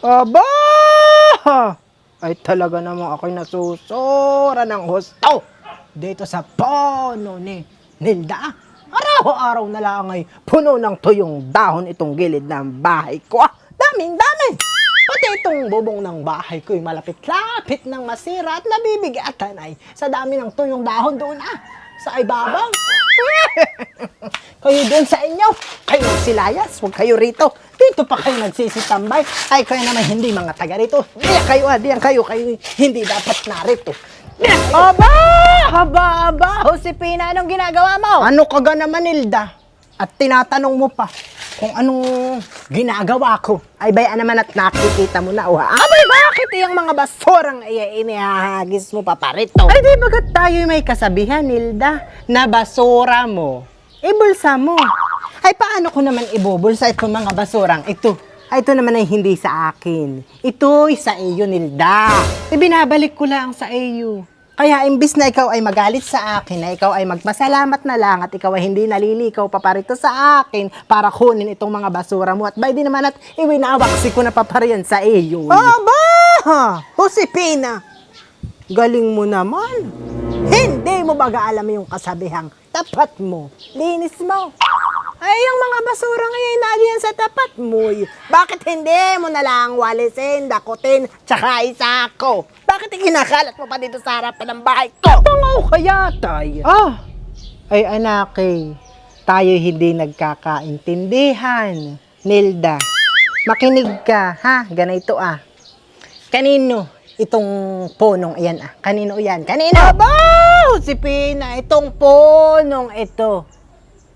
Aba! Ay talaga namang ako'y nasusura ng husto dito sa puno ni Nilda. Araw-araw na lang ay puno ng tuyong dahon itong gilid ng bahay ko. Daming-dami! Pati itong bubong ng bahay ko'y malapit-lapit ng masira at nabibigatan ay sa dami ng tuyong dahon doon sa ibabaw. Kayo doon sa inyo, kayo magsilayas, huwag kayo rito. Dito pa kayo nagsisitambay. Ay, kayo naman hindi mga taga rito. Diyan kayo hindi dapat narito. Aba, Josepina, anong ginagawa mo? Ano ka ga naman, Nilda? At tinatanong mo pa kung anong ginagawa ko. Ay, bayaan naman at nakikita mo na. Abay, bakit yung mga basurang inihahagis mo pa rito? Ay, di bagat tayo may kasabihan, Nilda, na basura mo, ibulsa mo. Ay, paano ko naman ibubulsa itong mga basurang ito? Ay, ito naman ay hindi sa akin. Ito'y sa iyo, Nilda. Ibinabalik ko lang sa iyo. Kaya imbis na ikaw ay magalit sa akin, na ikaw ay magpasalamat na lang at ikaw ay hindi nalilikaw paparito sa akin para kunin itong mga basura mo. At by di naman at iwinawaksi ko na papariyan sa iyo. Aba! Josepina! Galing mo naman. Hindi mo baga alam yung kasabihang tapat mo, linis mo. Ay, yung mga basura ngayon nadiyan sa tapat mo. Bakit hindi mo na lang walisin, dakutin, tsaka isako? Bakit ikinakalat mo pa dito sa harapan ng bahay ko? Pangaw kaya tayo. Ay anak tayo hindi nagkakaintindihan. Nilda, makinig ka, ha? Ganito Kanino itong punong iyan Kanino yan? Kanino? Aba! Josepina, itong punong ito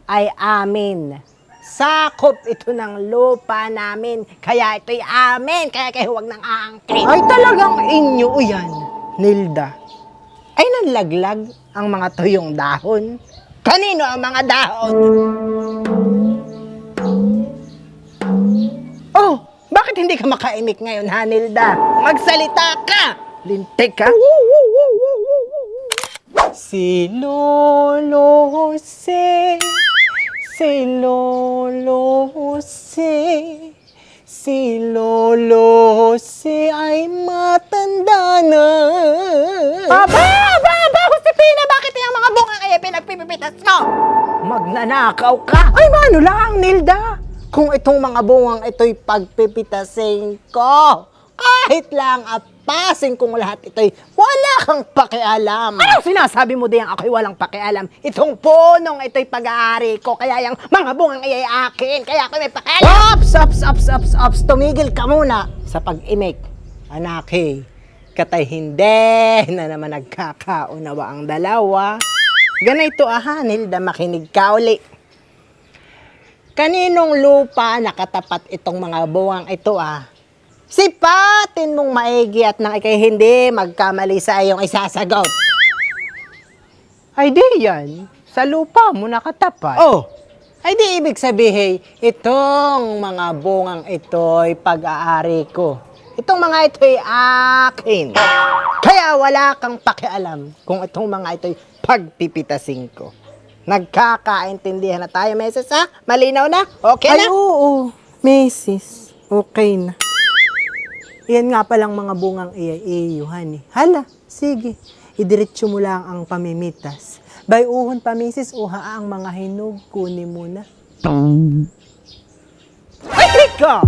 ay amin. Sakop ito ng lupa namin. Kaya ito'y amin. Kaya kayo huwag nang aangkin. Ay talagang inyo yan, Nilda. Ay nanlaglag ang mga tuyong dahon. Kanino ang mga dahon? Oh, bakit hindi ka makaimik ngayon, ha, Nilda? Magsalita ka! Lintik ka! Si Lolo Jose, si Lolo Jose, si Lolo Jose ay matanda na. Aba, Josepina, bakit yung mga bunga kaya pinagpipipitas mo? Magnanakaw ka? Ay, mano lang, Nilda. Kung itong mga bungang ito'y pagpipitasin ko, kahit lang apasin kong lahat ito'y wala kang pakialam. Anong sinasabi mo diyan ako'y walang pakialam? Itong punong ito'y pag-aari ko, kaya yung mga bungang ay akin, kaya ako'y may pakialam. Ops, tumigil ka muna sa pag-imik. Anak, katay hindi na naman nagkakaunawa ang dalawa. Ganito Nilda, makinig ka uli. Kaninong lupa nakatapat itong mga buwang ito Sipatin mong maigi at nang ikay hindi magkamali sa iyong isasagot. Ay di yan, sa lupa mo nakatapat. Oh, ay di ibig sabihin, itong mga bungang ito'y pag-aari ko. Itong mga ito'y akin. Kaya wala kang pakialam kung itong mga ito'y pagpipitasin ko. Nagkakaintindihan na tayo, Mrs. Malinaw na? Okay na? Ay, oo, Mrs. Okay na. Yan nga palang mga bungang iyayuhan Hala, sige. Idiretso mo lang ang pamimitas. Bayuhon pa, Mrs. Uha ang mga hinog. Kunin mo na. Ay, teka!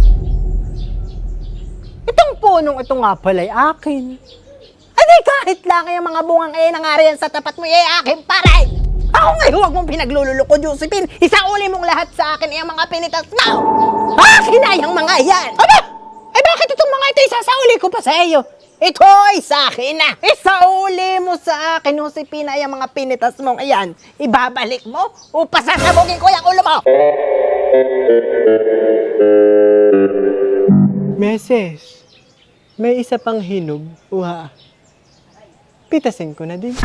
Itong punong ito nga pala'y akin. Ay, di kahit lang yung mga bungang nangariyan sa tapat mo, akin paray! Ako nga, huwag mong pinaglululoko, Josephine. Isauli mong lahat sa akin yung mga pinitas mo. Akin na yung mga yan. Aba! Ay bakit itong mga ito isasauli ko pa sa iyo? Ito ay sa akin na. Isauli mo sa akin, Josepina, yung mga pinitas mong iyan. Ibabalik mo o pasasabugin ko yung ulo mo. Meses, may isa pang hinog. Uha. Pitasin ko na din.